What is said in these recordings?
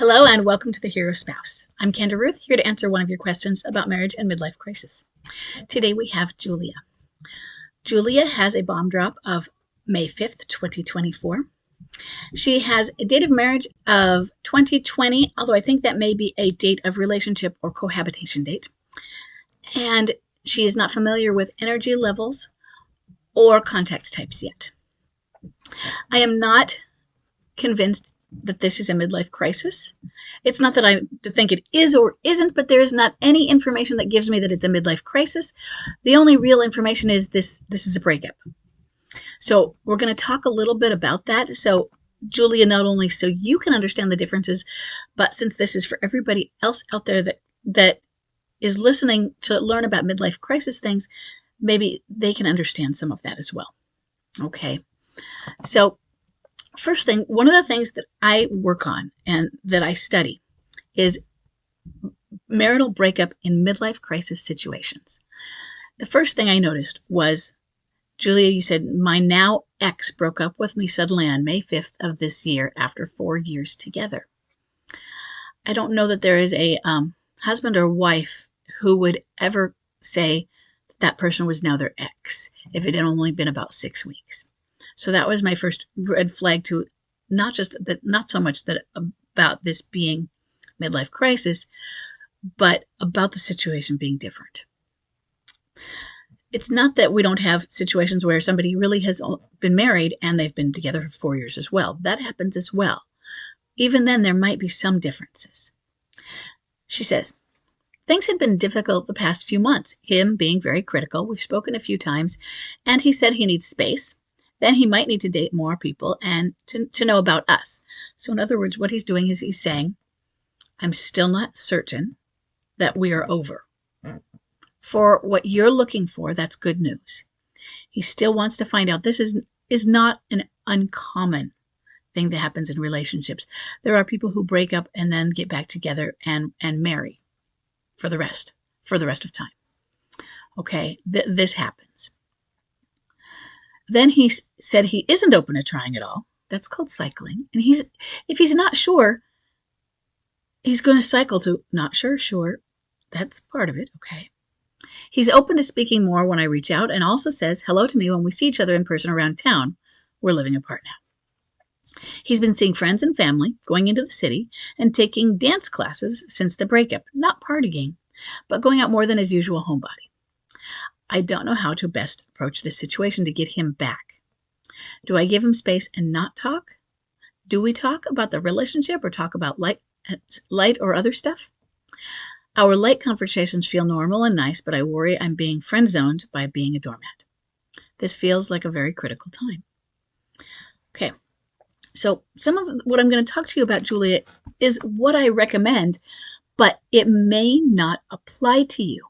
Hello and welcome to The Hero Spouse. I'm Kendra Ruth, here to answer one of your questions about marriage and midlife crisis. Today we have Julia. Julia has a bomb drop of May 5th, 2024. She has a date of marriage of 2020, although I think that may be a date of relationship or cohabitation date. And she is not familiar with energy levels or contact types yet. I am not convinced that this is a midlife crisis. It's not that I think it is or isn't, but there is not any information that gives me that it's a midlife crisis. The only real information is this is a breakup. So we're going to talk a little bit about that. So Julia, not only so you can understand the differences, but since this is for everybody else out there that is listening to learn about midlife crisis things, maybe they can understand some of that as well. Okay. So first thing, one of the things that I work on and that I study is marital breakup in midlife crisis situations. The first thing I noticed was, Julia, you said, my now ex broke up with me suddenly on May 5th of this year after 4 years together. I don't know that there is a husband or wife who would ever say that person was now their ex if it had only been about 6 weeks. So that was my first red flag to not so much that about this being midlife crisis, but about the situation being different. It's not that we don't have situations where somebody really has been married and they've been together for 4 years as well. That happens as well. Even then, there might be some differences. She says, things had been difficult the past few months, him being very critical. We've spoken a few times, and he said he needs space. Then he might need to date more people and to know about us. So in other words, what he's doing is he's saying, I'm still not certain that we are over. For what you're looking for, that's good news. He still wants to find out. This is not an uncommon thing that happens in relationships. There are people who break up and then get back together and marry for the rest of time. Okay, this happens. Then he said he isn't open to trying it all. That's called cycling. And if he's not sure, he's going to cycle to not sure, sure. That's part of it, okay. He's open to speaking more when I reach out and also says hello to me when we see each other in person around town. We're living apart now. He's been seeing friends and family, going into the city, and taking dance classes since the breakup. Not partying, but going out more than his usual homebody. I don't know how to best approach this situation to get him back. Do I give him space and not talk? Do we talk about the relationship or talk about light or other stuff? Our light conversations feel normal and nice, but I worry I'm being friend-zoned by being a doormat. This feels like a very critical time. Okay, so some of what I'm going to talk to you about, Julia, is what I recommend, but it may not apply to you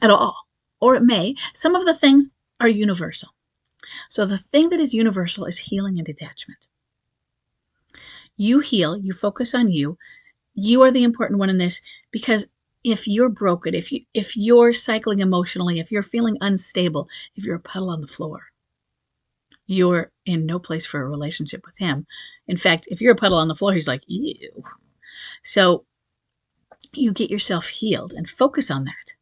at all. Or it may. Some of the things are universal. So the thing that is universal is healing and detachment. You heal, you focus on you. You are the important one in this, because if you're broken, if you're cycling emotionally, if you're feeling unstable, if you're a puddle on the floor, you're in no place for a relationship with him. In fact, if you're a puddle on the floor, he's like, ew. So you get yourself healed and focus on that,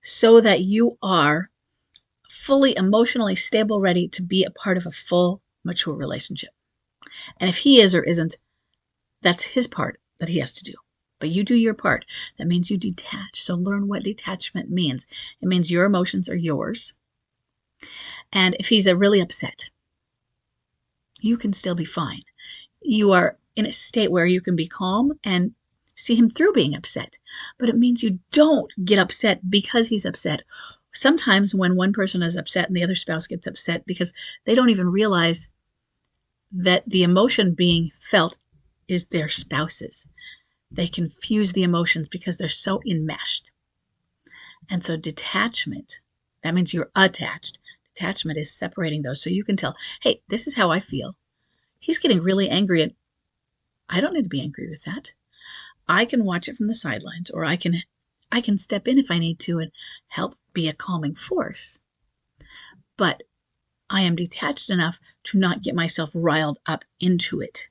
so that you are fully emotionally stable, ready to be a part of a full, mature relationship. And if he is or isn't, that's his part that he has to do. But you do your part. That means you detach. So learn what detachment means. It means your emotions are yours. And if he's really upset, you can still be fine. You are in a state where you can be calm and see him through being upset. But it means you don't get upset because he's upset. Sometimes when one person is upset and the other spouse gets upset because they don't even realize that the emotion being felt is their spouse's. They confuse the emotions because they're so enmeshed. And so detachment, that means you're attached. Detachment is separating those so you can tell, hey, this is how I feel. He's getting really angry and I don't need to be angry with that. I can watch it from the sidelines, or I can step in if I need to and help be a calming force. But I am detached enough to not get myself riled up into it.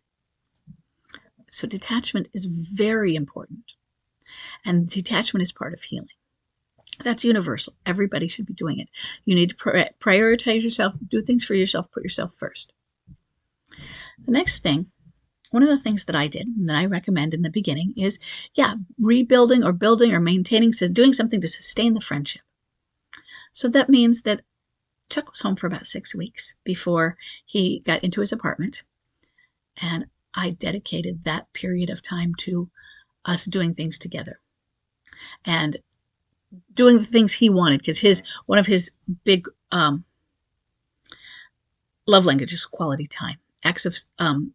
So detachment is very important. And detachment is part of healing. That's universal. Everybody should be doing it. You need to prioritize yourself, do things for yourself, put yourself first. The next thing, one of the things that I did and that I recommend in the beginning is, rebuilding or building or maintaining, doing something to sustain the friendship. So that means that Chuck was home for about 6 weeks before he got into his apartment. And I dedicated that period of time to us doing things together and doing the things he wanted, because one of his big love languages is quality time. Acts of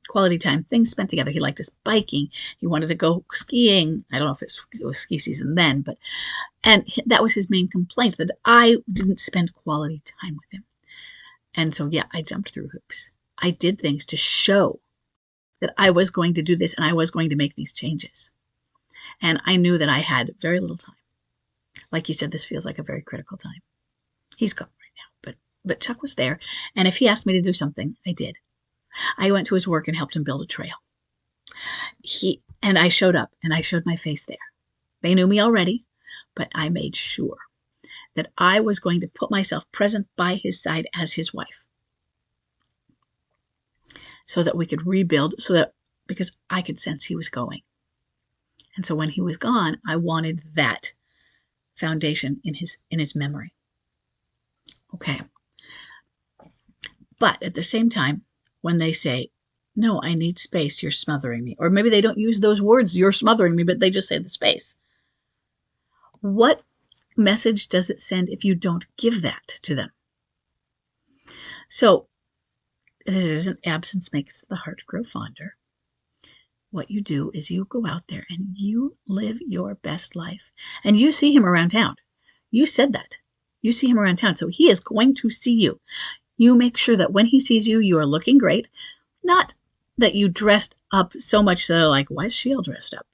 quality time, things spent together. He liked us biking. He wanted to go skiing. I don't know if it was ski season then, and that was his main complaint, that I didn't spend quality time with him. And so, I jumped through hoops. I did things to show that I was going to do this and I was going to make these changes. And I knew that I had very little time. Like you said, this feels like a very critical time. He's gone right now, but Chuck was there. And if he asked me to do something, I did. I went to his work and helped him build a trail. And I showed up and I showed my face there. They knew me already, but I made sure that I was going to put myself present by his side as his wife, so that we could rebuild, because I could sense he was going. And so when he was gone, I wanted that foundation in his memory. Okay. But at the same time, when they say, no, I need space, you're smothering me. Or maybe they don't use those words, you're smothering me, but they just say the space. What message does it send if you don't give that to them? So this isn't absence makes the heart grow fonder. What you do is you go out there and you live your best life. And you see him around town. You said that. You see him around town. So he is going to see you. You make sure that when he sees you, you are looking great. Not that you dressed up so much so like, why is she all dressed up?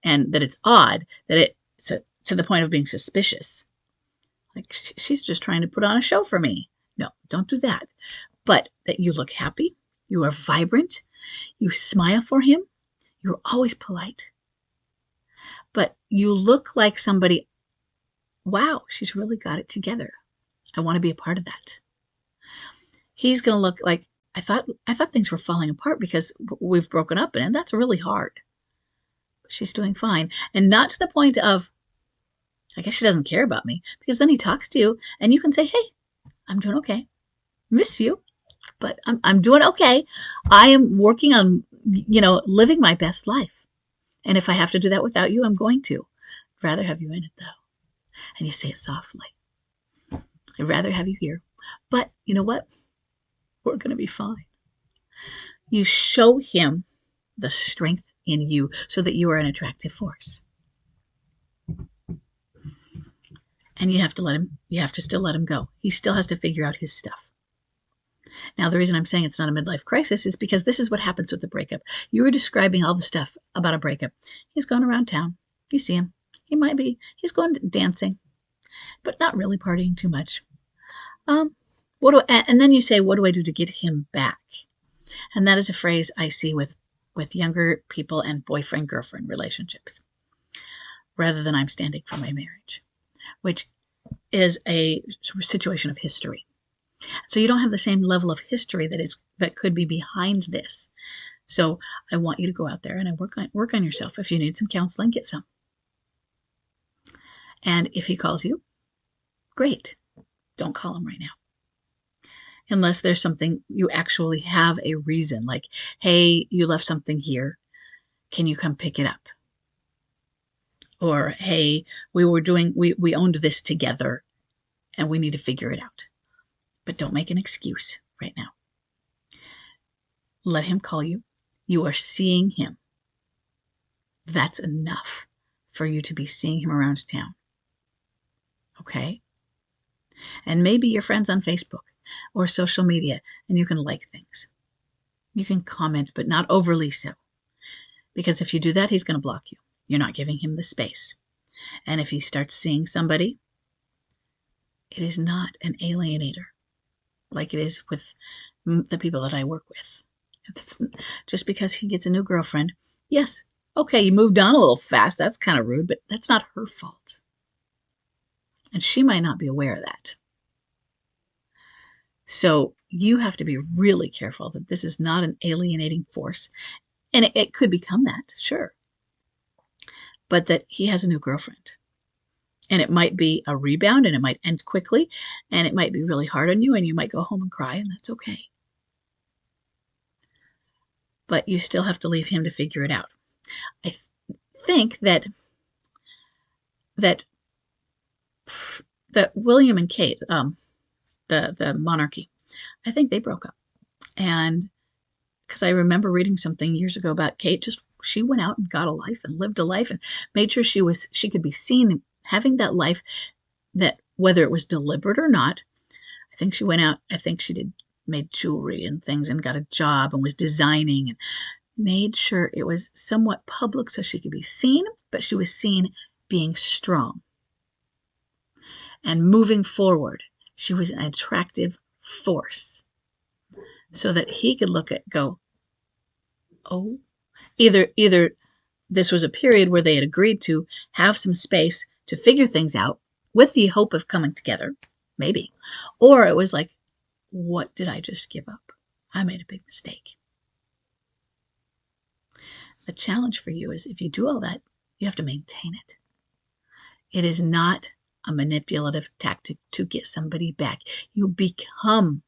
And that it's odd, that it's to the point of being suspicious. Like, she's just trying to put on a show for me. No, don't do that. But that you look happy, you are vibrant, you smile for him, you're always polite. But you look like somebody, wow, she's really got it together. I want to be a part of that. He's going to look like, I thought things were falling apart because we've broken up, and that's really hard. She's doing fine. And not to the point of, I guess she doesn't care about me, because then he talks to you and you can say, hey, I'm doing okay. Miss you, but I'm doing okay. I am working on, living my best life. And if I have to do that without you, I'm going to. I'd rather have you in it, though. And you say it softly. I'd rather have you here. But you know what? We're going to be fine. You show him the strength in you so that you are an attractive force. And you have to still let him go. He still has to figure out his stuff. Now, the reason I'm saying it's not a midlife crisis is because this is what happens with the breakup. You were describing all the stuff about a breakup. He's going around town. You see him. He's going dancing, but not really partying too much. And then you say, what do I do to get him back? And that is a phrase I see with younger people and boyfriend-girlfriend relationships, rather than I'm standing for my marriage, which is a situation of history. So you don't have the same level of history that could be behind this. So I want you to go out there and work on yourself. If you need some counseling, get some. And if he calls you, great. Don't call him right now. Unless there's something you actually have a reason, like, hey, you left something here. Can you come pick it up? Or, hey, we owned this together and we need to figure it out. But don't make an excuse right now. Let him call you. You are seeing him. That's enough for you to be seeing him around town. Okay? And maybe you're friends on Facebook or social media and you can like things. You can comment, but not overly so. Because if you do that, he's going to block you. You're not giving him the space. And if he starts seeing somebody, it is not an alienator like it is with the people that I work with. It's just because he gets a new girlfriend, Yes, okay, you moved on a little fast. That's kind of rude, but that's not her fault. And she might not be aware of that. So you have to be really careful that this is not an alienating force. And it could become that, sure. But that he has a new girlfriend. And it might be a rebound, and it might end quickly, and it might be really hard on you, and you might go home and cry, and that's okay. But you still have to leave him to figure it out. I think that William and Kate, the monarchy, I think they broke up. And because I remember reading something years ago about Kate, she went out and got a life and lived a life and made sure she could be seen having that life, that whether it was deliberate or not. I think she went out, I think she made jewelry and things and got a job and was designing and made sure it was somewhat public so she could be seen, but she was seen being strong and moving forward. She was an attractive force so that he could go, oh, either this was a period where they had agreed to have some space to figure things out with the hope of coming together, maybe, or it was like, what did I just give up? I made a big mistake. The challenge for you is if you do all that, you have to maintain it. It is not a manipulative tactic to get somebody back. You become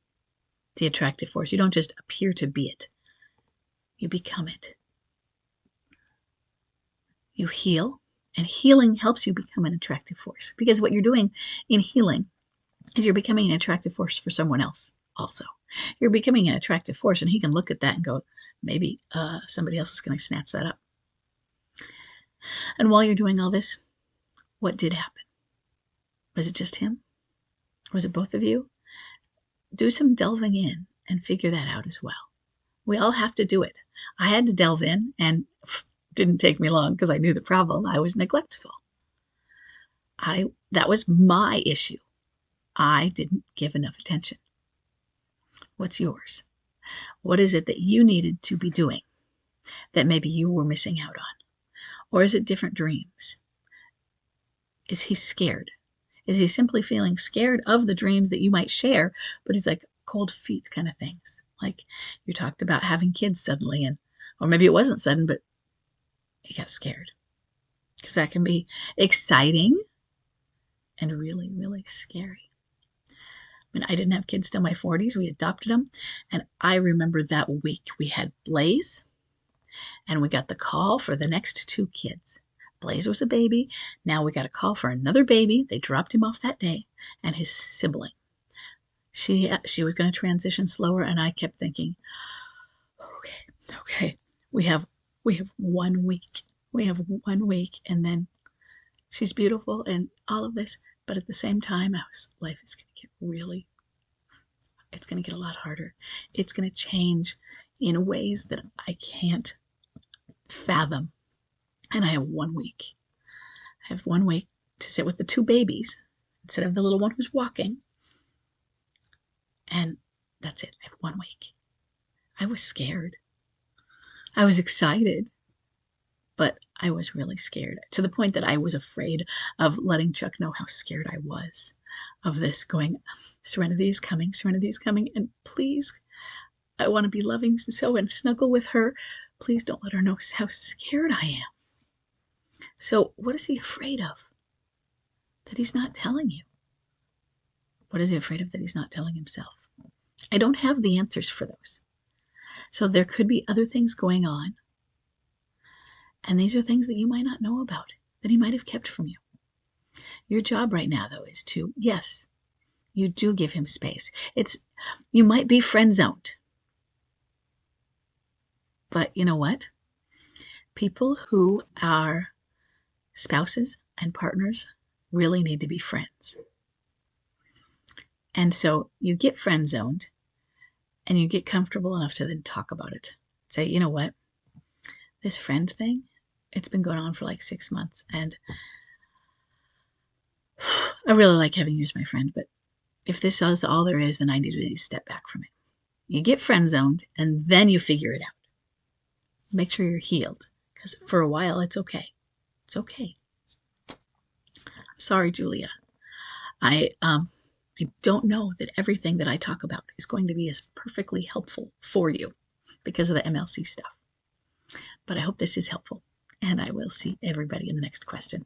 the attractive force. You don't just appear to be it. You become it. You heal, and healing helps you become an attractive force, because what you're doing in healing is you're becoming an attractive force for someone else also. You're becoming an attractive force, and he can look at that and go, maybe somebody else is going to snatch that up. And while you're doing all this, what did happen? Was it just him? Was it both of you? Do some delving in and figure that out as well. We all have to do it. I had to delve in, and didn't take me long because I knew the problem. I was neglectful. That was my issue. I didn't give enough attention. What's yours? What is it that you needed to be doing that maybe you were missing out on? Or is it different dreams? Is he scared? Is he simply feeling scared of the dreams that you might share, but he's like cold feet kind of things? Like you talked about having kids suddenly, or maybe it wasn't sudden, but he got scared. Because that can be exciting and really, really scary. I mean, I didn't have kids till my 40s. We adopted them. And I remember that week we had Blaze, and we got the call for the next 2 kids. Blaze was a baby. Now we got a call for another baby. They dropped him off that day, and his sibling. She was going to transition slower, and I kept thinking, okay, we have 1 week. We have 1 week, and then she's beautiful and all of this. But at the same time, life is going to get it's going to get a lot harder. It's going to change in ways that I can't fathom. And I have 1 week. I have 1 week to sit with the 2 babies instead of the little one who's walking. And that's it. I have 1 week. I was scared. I was excited, but I was really scared to the point that I was afraid of letting Chuck know how scared I was of this, going, Serenity is coming, and please, I want to be loving so and snuggle with her. Please don't let her know how scared I am. So what is he afraid of that he's not telling you? What is he afraid of that he's not telling himself? I don't have the answers for those. So there could be other things going on. And these are things that you might not know about, that he might have kept from you. Your job right now, though, is to, yes, you do give him space. You might be friend-zoned. But you know what? People who are spouses and partners really need to be friends. And so you get friend-zoned, and you get comfortable enough to then talk about it. Say, you know what? This friend thing, it's been going on for like 6 months, and I really like having you as my friend, but if this is all there is, then I need to step back from it. You get friend zoned, and then you figure it out. Make sure you're healed, because for a while it's okay. It's okay. I'm sorry, Julia. I don't know that everything that I talk about is going to be as perfectly helpful for you because of the MLC stuff. But I hope this is helpful, and I will see everybody in the next question.